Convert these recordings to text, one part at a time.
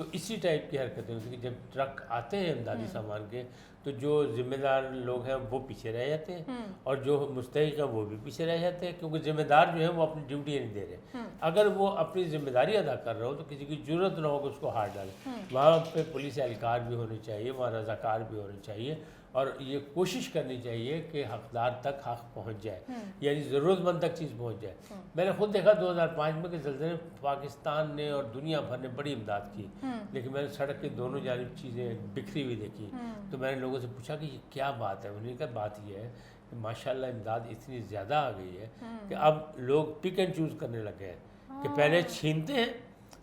تو اسی ٹائپ کی حرکتیں ہوتی ہیں کہ جب ٹرک آتے ہیں امدادی سامان کے تو جو ذمہ دار لوگ ہیں وہ پیچھے رہ جاتے ہیں اور جو مستحق ہیں وہ بھی پیچھے رہ جاتے ہیں، کیونکہ ذمہ دار جو ہیں وہ اپنی ڈیوٹی نہیں دے رہے۔ اگر وہ اپنی ذمہ داری ادا کر رہا ہو تو کسی کی ضرورت نہ ہو کہ اس کو ہاتھ ڈالے۔ وہاں پہ پولیس اہلکار بھی ہونے چاہیے، وہاں رضاکار بھی ہونے چاہیے، اور یہ کوشش کرنی چاہیے کہ حقدار تک حق پہنچ جائے، یعنی ضرورت مند تک چیز پہنچ جائے۔ میں نے خود دیکھا 2005 میں کہ زلزلے میں پاکستان نے اور دنیا بھر نے بڑی امداد کی، لیکن میں نے سڑک کے دونوں جانب چیزیں بکھری ہوئی دیکھی، تو میں نے لوگوں سے پوچھا کہ یہ کیا بات ہے؟ انہوں نے کہا بات یہ ہے کہ ماشاءاللہ امداد اتنی زیادہ آ گئی ہے کہ اب لوگ پک اینڈ چوز کرنے لگے ہیں کہ پہلے چھینتے ہیں،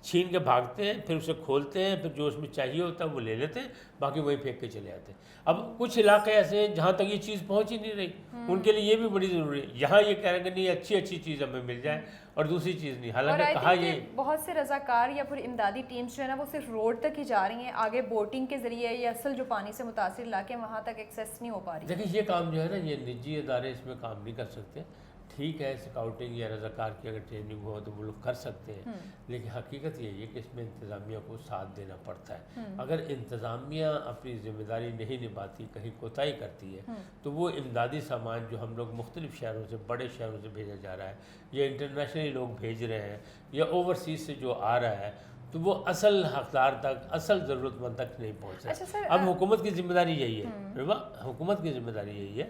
چھین کے بھاگتے ہیں، پھر اسے کھولتے ہیں، پھر جو اس میں چاہیے ہوتا ہے وہ لے لیتے ہیں، باقی وہیں پھینک کے چلے جاتے ہیں۔ اب کچھ علاقے ایسے ہیں جہاں تک یہ چیز پہنچ ہی نہیں رہی، ان کے لیے یہ بھی بڑی ضروری ہے۔ یہاں یہ کہہ رہے ہیں کہ نہیں اچھی چیز ہمیں مل جائے اور دوسری چیز نہیں، حالانکہ کہا یہ بہت سے رضاکار یا پھر امدادی ٹیمز جو ہے نا وہ صرف روڈ تک ہی جا رہی ہیں، آگے بوٹنگ کے ذریعے یا اصل جو پانی سے متاثر علاقے ہیں وہاں تک ایکسیس نہیں ہو پا رہی۔ دیکھیں یہ کام جو ہے نا، یہ نجی ادارے اس میں کام نہیں کر سکتے۔ ٹھیک ہے اسکاؤٹنگ یا رضاکار کی اگر ٹریننگ ہو تو وہ لوگ کر سکتے ہیں، لیکن حقیقت یہی ہے کہ اس میں انتظامیہ کو ساتھ دینا پڑتا ہے۔ اگر انتظامیہ اپنی ذمہ داری نہیں نبھاتی، کہیں کوتاہی کرتی ہے، تو وہ امدادی سامان جو ہم لوگ مختلف شہروں سے، بڑے شہروں سے بھیجا جا رہا ہے یا انٹرنیشنلی لوگ بھیج رہے ہیں یا اوورسیز سے جو آ رہا ہے، تو وہ اصل حقدار تک، اصل ضرورت مند تک نہیں پہنچ سکتا۔ اب حکومت کی ذمہ داری یہی ہے، حکومت کی ذمہ داری یہی ہے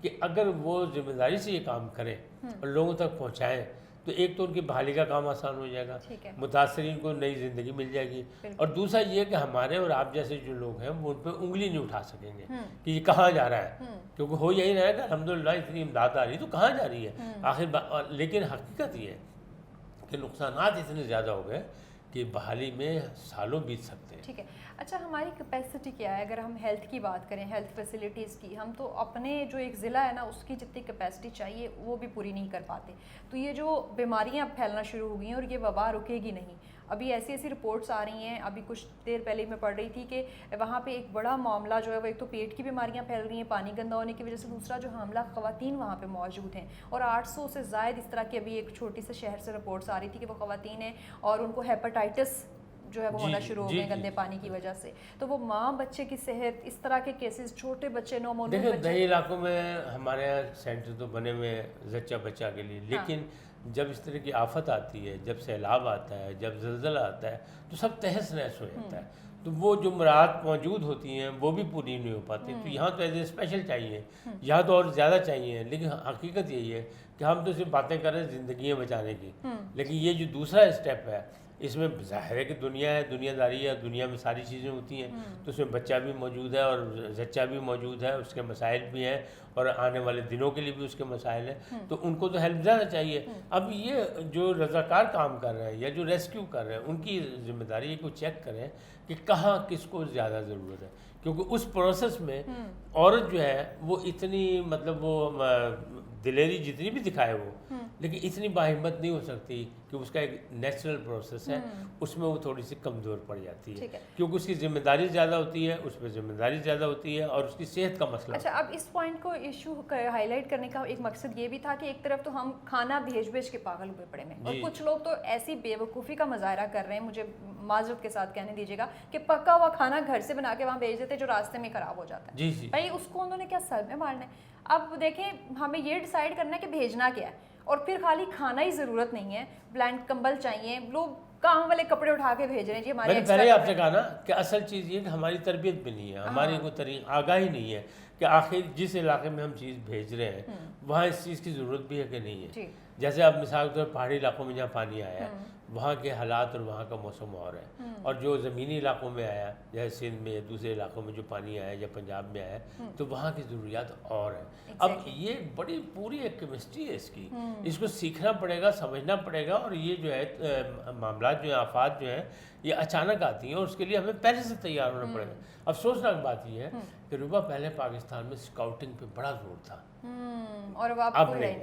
کہ اگر وہ ذمہ داری سے یہ کام کریں اور لوگوں تک پہنچائیں تو ایک تو ان کی بحالی کا کام آسان ہو جائے گا، متاثرین کو نئی زندگی مل جائے گی، اور دوسرا یہ کہ ہمارے اور آپ جیسے جو لوگ ہیں وہ ان پہ انگلی نہیں اٹھا سکیں گے کہ یہ کہاں جا رہا ہے، کیونکہ ہو یہی رہا ہے کہ الحمدللہ اتنی امداد آ رہی ہے تو کہاں جا رہی ہے آخر۔ لیکن حقیقت یہ ہے کہ نقصانات اتنے زیادہ ہو گئے کہ بحالی میں سالوں بیت سکتے ہیں۔ ٹھیک ہے، اچھا ہماری کیپیسٹی کیا ہے؟ اگر ہم ہیلتھ کی بات کریں، ہیلتھ فیسلٹیز کی، ہم تو اپنے جو ایک ضلع ہے نا اس کی جتنی کیپیسٹی چاہیے وہ بھی پوری نہیں کر پاتے، تو یہ جو بیماریاں اب پھیلنا شروع ہو گئی ہیں اور یہ وبا رکے گی نہیں۔ ابھی ایسی رپورٹس آ رہی ہیں، ابھی کچھ دیر پہلے میں پڑھ رہی تھی کہ وہاں پہ ایک بڑا معاملہ جو ہے وہ ایک تو پیٹ کی بیماریاں پھیل رہی ہیں پانی گندا ہونے کی وجہ سے، دوسرا جو حاملہ خواتین وہاں پہ موجود ہیں، اور 800 سے زائد اس طرح کی ابھی ایک چھوٹی سے شہر سے رپورٹس آ رہی تھی کہ وہ خواتین ہیں اور ان کو ہیپاٹائٹس جو ہے وہ ہونا شروع ہو گئے گندے پانی کی وجہ سے۔ تو وہ ماں بچے کی صحت، اس طرح کے کیسز، چھوٹے بچے، نومولود بچے، دیکھیں دیہی علاقوں میں ہمارے یہاں سینٹر تو بنے ہوئے ہیں زچہ بچہ کے لیے، لیکن جب اس طرح کی آفت آتی ہے، جب سیلاب آتا ہے، جب زلزلہ آتا ہے تو سب تہس نہس ہو جاتا ہے، تو وہ جو مراحت موجود ہوتی ہیں وہ بھی پوری نہیں ہو پاتی۔ تو یہاں تو ایز اے اسپیشل چاہیے، یہاں تو اور زیادہ چاہیے، لیکن حقیقت یہی ہے کہ ہم تو صرف باتیں کر رہے ہیں زندگیاں بچانے کی، لیکن یہ جو دوسرا اسٹیپ ہے اس میں ظاہر ہے کہ دنیا ہے، دنیا داری ہے، دنیا میں ساری چیزیں ہوتی ہیں، تو اس میں بچہ بھی موجود ہے اور زچہ بھی موجود ہے، اس کے مسائل بھی ہیں اور آنے والے دنوں کے لیے بھی اس کے مسائل ہیں، تو ان کو تو ہیلپ زیادہ چاہیے۔ اب یہ جو رضاکار کام کر رہے ہیں یا جو ریسکیو کر رہے ہیں ان کی ذمہ داری ہے کہ وہ چیک کریں کہ کہاں کس کو زیادہ ضرورت ہے، کیونکہ اس پروسیس میں عورت جو ہے وہ اتنی مطلب وہ دلیری جتنی بھی دکھائے وہ، لیکن اتنی باہمت نہیں ہو سکتی کہ اس کا ایک نیچرل پروسیس ہے، اس میں وہ تھوڑی سی کمزور پڑ جاتی ہے، کیونکہ اس کی ذمہ داری زیادہ ہوتی ہے، اس پہ ذمہ داری زیادہ ہوتی ہے اور اس کی صحت کا مسئلہ۔ اچھا، اب اس پوائنٹ کو ایشو ہائی لائٹ کرنے کا ایک مقصد یہ بھی تھا کہ ایک طرف تو ہم کھانا بھیج کے پاگل ہوئے پڑے ہیں، اور کچھ لوگ تو ایسی بے وقوفی کا مظاہرہ کر رہے ہیں، مجھے معذرت کے ساتھ کہنے دیجیے گا، کہ پکا ہوا کھانا گھر سے بنا کے وہاں بھیج دیتے جو راستے میں خراب ہو جاتا ہے۔ بھائی اس کو انہوں نے کیا سر میں مارنا ہے؟ اب دیکھیں ہمیں یہ ڈیسائیڈ کرنا ہے کہ بھیجنا کیا ہے، اور پھر خالی کھانا ہی ضرورت نہیں ہے، بلینک کمبل چاہیے، لوگ کام والے کپڑے اٹھا کے بھیج رہے ہیں جی ہمارے۔ میں نے پہلے آپ سے کہا نا کہ اصل چیز یہ کہ ہماری تربیت بھی نہیں ہے، ہماری کوئی طریقہ آگاہی نہیں ہے کہ آخر جس علاقے میں ہم چیز بھیج رہے ہیں وہاں اس چیز کی ضرورت بھی ہے کہ نہیں ہے۔ جیسے اب مثال کے طور پہاڑی علاقوں میں جہاں پانی آیا ہے وہاں کے حالات اور وہاں کا موسم اور ہے، اور جو زمینی علاقوں میں آیا جیسے سندھ میں یا دوسرے علاقوں میں جو پانی آیا یا پنجاب میں آیا تو وہاں کی ضروریات اور ہیں۔ اب یہ بڑی پوری ایک کیمسٹری ہے اس کی، اس کو سیکھنا پڑے گا، سمجھنا پڑے گا، اور یہ جو ہے معاملات جو ہیں، آفات جو ہیں یہ اچانک آتی ہیں اور اس کے لیے ہمیں پہلے سے تیار ہونا پڑے گا۔ افسوسناک بات یہ ہے کہ روبا پہلے پاکستان میں اسکاؤٹنگ پہ بڑا زور تھا، اب نہیں،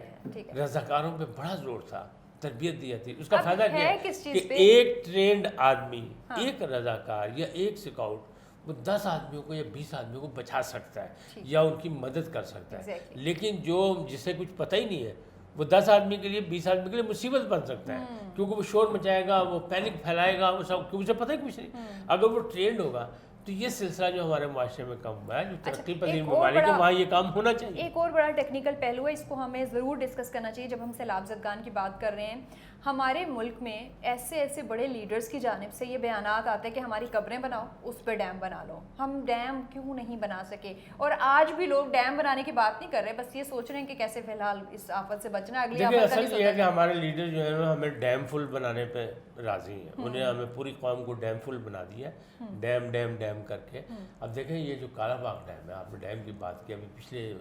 رضاکاروں پہ بڑا زور تھا، تربیت دی جاتی ہے۔ اس کا فائدہ کیا ہے کہ ایک ٹرینڈ آدمی، ایک رضاکار یا ایک اسکاؤٹ وہ 10 آدمیوں کو یا 20 آدمیوں کو بچا سکتا ہے یا ان کی مدد کر سکتا ہے، لیکن جو جسے کچھ پتہ ہی نہیں ہے وہ 10 آدمی کے لیے 20 آدمی کے لیے مصیبت بن سکتا ہے، کیونکہ وہ شور مچائے گا، وہ پینک پھیلائے گا، وہ سب کیونکہ اسے پتہ ہے کچھ نہیں۔ اگر وہ ٹرینڈ ہوگا تو یہ سلسلہ جو ہمارے معاشرے میں کم ہوا ہے، جو ترقی پذیر ممالک ہے وہاں یہ کام ہونا چاہیے۔ ایک اور بڑا ٹیکنیکل پہلو ہے، اس کو ہمیں ضرور ڈسکس کرنا چاہیے جب ہم سیلاب زدگان کی بات کر رہے ہیں۔ ہمارے ملک میں ایسے بڑے لیڈرز کی جانب سے یہ بیانات آتے ہیں کہ ہماری قبریں بناؤ، اس پہ ڈیم بنا لو۔ ہم ڈیم کیوں نہیں بنا سکے؟ اور آج بھی لوگ ڈیم بنانے کی بات نہیں کر رہے، بس یہ سوچ رہے ہیں کہ کیسے فی الحال اس آفت سے بچنا ہے، اگلی آفت کا اصل یہ ہے کہ ہمارے لیڈر جو ہیں ہمیں ڈیم فل بنانے پہ راضی ہیں، انہیں ہمیں پوری قوم کو ڈیم فل بنا دیا ہے، ڈیم ڈیم ڈیم کر کے۔ اب دیکھیں یہ جو کالا باغ ڈیم ہے، آپ نے ڈیم کی بات کی، ابھی پچھلے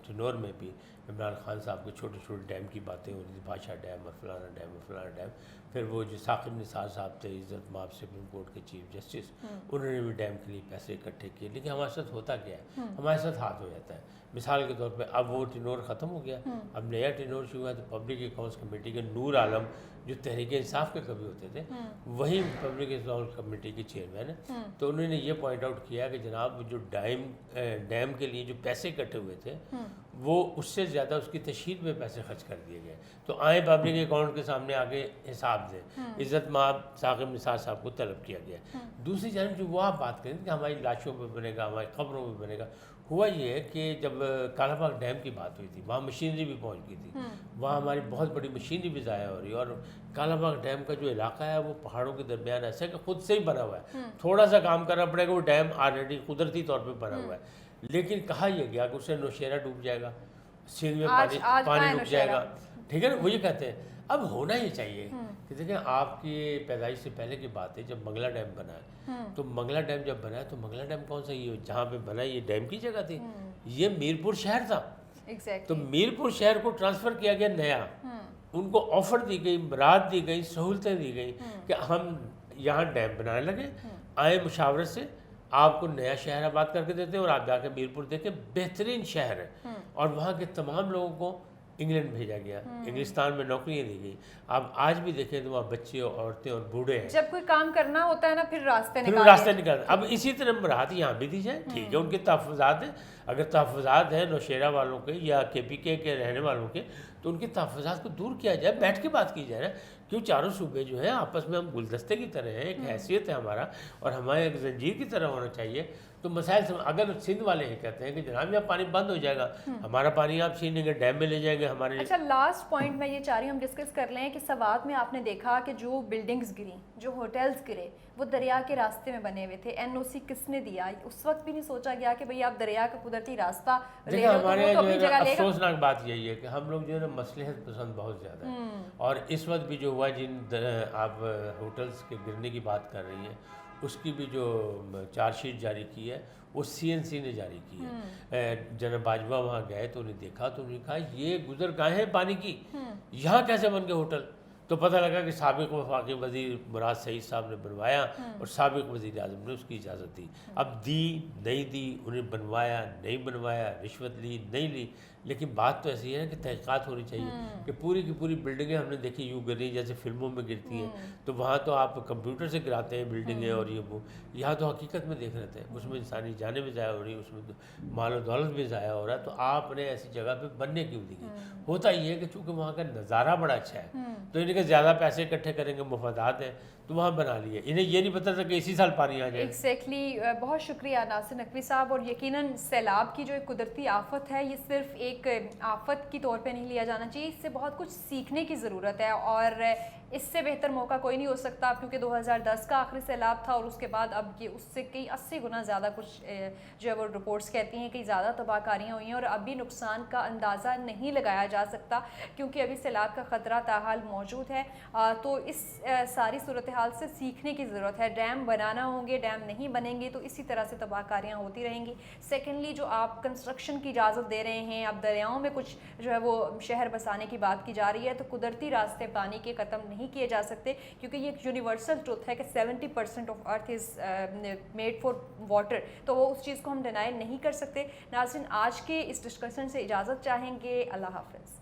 چنور میں بھی عمران خان صاحب کے چھوٹے چھوٹے ڈیم کی باتیں ہو رہی تھی، بادشاہ ڈیم اور فلانا ڈیم اور فلانا ڈیم۔ پھر وہ جو ثاقب نثار صاحب تھے عزت مآب سپریم کورٹ کے چیف جسٹس، انہوں نے بھی ڈیم کے لیے پیسے اکٹھے کیے، لیکن ہمارے ساتھ ہوتا کیا ہے، ہمارے ساتھ ہاتھ ہو جاتا ہے۔ مثال کے طور پہ اب وہ ٹینور ختم ہو گیا، اب نیا ٹینور شروع ہوا، تو پبلک اکاؤنٹس کمیٹی کے نور عالم جو تحریک انصاف کے کبھی ہوتے تھے، وہی پبلک اکاؤنٹس کمیٹی کے چیئرمین ہیں، تو انہوں نے یہ پوائنٹ آؤٹ کیا کہ جناب جو ڈیم کے لیے جو پیسے اکٹھے ہوئے تھے وہ اس سے زیادہ اس کی تشہیر میں پیسے خرچ کر دیے گئے، تو آئیں پبلک اکاؤنٹ کے سامنے آگے حساب دیں۔ عزت مآب ثاقب نثار صاحب کو طلب کیا گیا۔ دوسری جانب جو وہ آپ بات کریں کہ ہماری لاشوں پہ بنے گا، ہماری قبروں پہ بنے گا، ہوا یہ ہے کہ جب کالا باغ ڈیم کی بات ہوئی تھی وہاں مشینری بھی پہنچ گئی تھی، وہاں ہماری بہت بڑی مشینری بھی ضائع ہو رہی ہے، اور کالا باغ ڈیم کا جو علاقہ ہے وہ پہاڑوں کے درمیان ایسا ہے کہ خود سے ہی بنا ہوا ہے، تھوڑا سا کام کرنا پڑے گا، وہ ڈیم آلریڈی قدرتی طور پہ بنا ہوا ہے۔ لیکن کہا یہ گیا کہ اس سے نوشیرہ ڈوب جائے گا، سندھ میں پانی رک جائے گا، ٹھیک ہے نا، وہ یہ کہتے ہیں۔ اب ہونا یہ چاہیے کہ دیکھیں آپ کی پیدائش سے پہلے کی بات ہے، جب منگلا ڈیم بنا ہے، تو منگلا ڈیم جب بنا ہے تو منگلا ڈیم کون سا، یہ جہاں پہ بنا ہے یہ ڈیم کی جگہ تھی، یہ میرپور شہر تھا، تو میرپور شہر کو ٹرانسفر کیا گیا نیا، ان کو آفر دی گئی، برات دی گئی، سہولتیں دی گئی کہ ہم یہاں ڈیم بنانے لگے، آئے مشاورت سے آپ کو نیا شہر آباد کر کے دیتے ہیں، اور آپ جا کے میرپور دیکھیں بہترین شہر ہے، اور وہاں کے تمام لوگوں کو انگلینڈ بھیجا گیا، انگلستان میں نوکریاں دی گئی۔ اب آج بھی دیکھیں تو وہاں بچے اور عورتیں اور بوڑھے ہیں، جب کوئی کام کرنا ہوتا ہے نا پھر راستے نکالتے۔ اب اسی طرح راحت یہاں بھی دی جائے، ٹھیک ہے، ان کے تحفظات ہیں، اگر تحفظات ہیں نوشیرہ والوں کے یا کے پی کے رہنے والوں کے، تو ان کے تحفظات کو دور کیا جائے، بیٹھ کے بات کی جائے نا، کیوں چاروں صوبے جو ہیں آپس میں ہم گلدستے کی طرح ہیں، ایک حیثیت ہے ہمارا، اور ہمارے ایک زنجیر کی طرح ہونا چاہیے۔ تو مسائل اگر سندھ والے ہی کہتے ہیں کہ جناب یہاں پانی بند ہو جائے گا، ہمارا پانی آپ چھینیں گے، ڈیم میں لے جائیں گے ہمارے۔ اچھا لاسٹ پوائنٹ میں یہ چاہ رہی ہوں ہم ڈسکس کر لیں کہ سوات میں آپ نے دیکھا کہ جو بلڈنگز گری، جو ہوٹلز گرے، وہ دریا کے راستے میں بنے ہوئے تھے، این او سی کس نے دیا؟ اس وقت بھی نہیں سوچا گیا کہ بھئی آپ دریا کا قدرتی راستہ لے لو تو وہ تو اپنی جگہ لے گا۔ افسوسناک بات یہی ہے کہ ہم لوگ جو ہے نا مصلحت پسند بہت زیادہ ہے، اور اس وقت بھی جو ہوا جن آپ ہوٹلز کے گرنے کی بات کر رہی ہیں اس کی بھی جو چارج شیٹ جاری کی ہے وہ سی این سی نے جاری کی ہے۔ جنرل باجوہ وہاں گئے تو انہیں دیکھا تو انہیں کہا یہ گزرگاہیں ہیں پانی کی، یہاں کیسے بن گئے ہوٹل؟ تو پتہ لگا کہ سابق وفاقی وزیر مراد سعید صاحب نے بنوایا، اور سابق وزیر اعظم نے اس کی اجازت دی، اب دی نہیں دی، انہیں بنوایا نہیں بنوایا، رشوت لی نہیں لی، لیکن بات تو ایسی ہے کہ تحقیقات ہونی چاہیے کہ پوری کی پوری بلڈنگیں ہم نے دیکھی یوں گری جیسے فلموں میں گرتی ہیں، تو وہاں تو آپ کمپیوٹر سے گراتے ہیں بلڈنگیں اور یہ وہ، یہاں تو حقیقت میں دیکھ رہے تھے، اس میں انسانی جانیں بھی ضائع ہو رہی ہیں، اس میں مال و دولت بھی ضائع ہو رہا ہے، تو آپ نے ایسی جگہ پہ بننے کیوں دی گئی؟ ہوتا یہ ہے کہ چونکہ وہاں کا نظارہ بڑا اچھا ہے تو انہیں کہ زیادہ پیسے اکٹھے کریں گے، مفادات ہیں، تو وہاں بنا لیے، انہیں یہ نہیں پتہ تھا کہ اسی سال پانی آ جائے۔ ایگزیکٹلی، بہت شکریہ ناصر نقوی صاحب، اور یقیناً سیلاب کی جو ایک قدرتی آفت ہے یہ صرف ایک آفت کی طور پہ نہیں لیا جانا چاہیے، اس سے بہت کچھ سیکھنے کی ضرورت ہے، اور اس سے بہتر موقع کوئی نہیں ہو سکتا، کیونکہ 2010 کا آخری سیلاب تھا، اور اس کے بعد اب یہ اس سے کئی 80 گنا زیادہ کچھ جو ہے وہ رپورٹس کہتی ہیں کہ زیادہ تباہ کاریاں ہوئی ہیں، اور ابھی نقصان کا اندازہ نہیں لگایا جا سکتا کیونکہ ابھی سیلاب کا خطرہ تاحال موجود ہے۔ تو اس ساری صورتحال سے سیکھنے کی ضرورت ہے، ڈیم بنانا ہوں گے، ڈیم نہیں بنیں گے تو اسی طرح سے تباہ کاریاں ہوتی رہیں گی۔ سیکنڈلی جو آپ کنسٹرکشن کی اجازت دے رہے ہیں، اب دریاؤں میں کچھ جو ہے وہ شہر بسانے کی بات کی جا رہی ہے، تو قدرتی راستے پانی کے ختم نہیں کیے جا سکتے، کیونکہ یہ ایک یونیورسل ٹروتھ ہے کہ 70% of earth is made for water, تو وہ اس چیز کو ہم ڈینائی نہیں کر سکتے۔ ناظرین آج کے اس ڈسکشن سے اجازت چاہیں گے، اللہ حافظ۔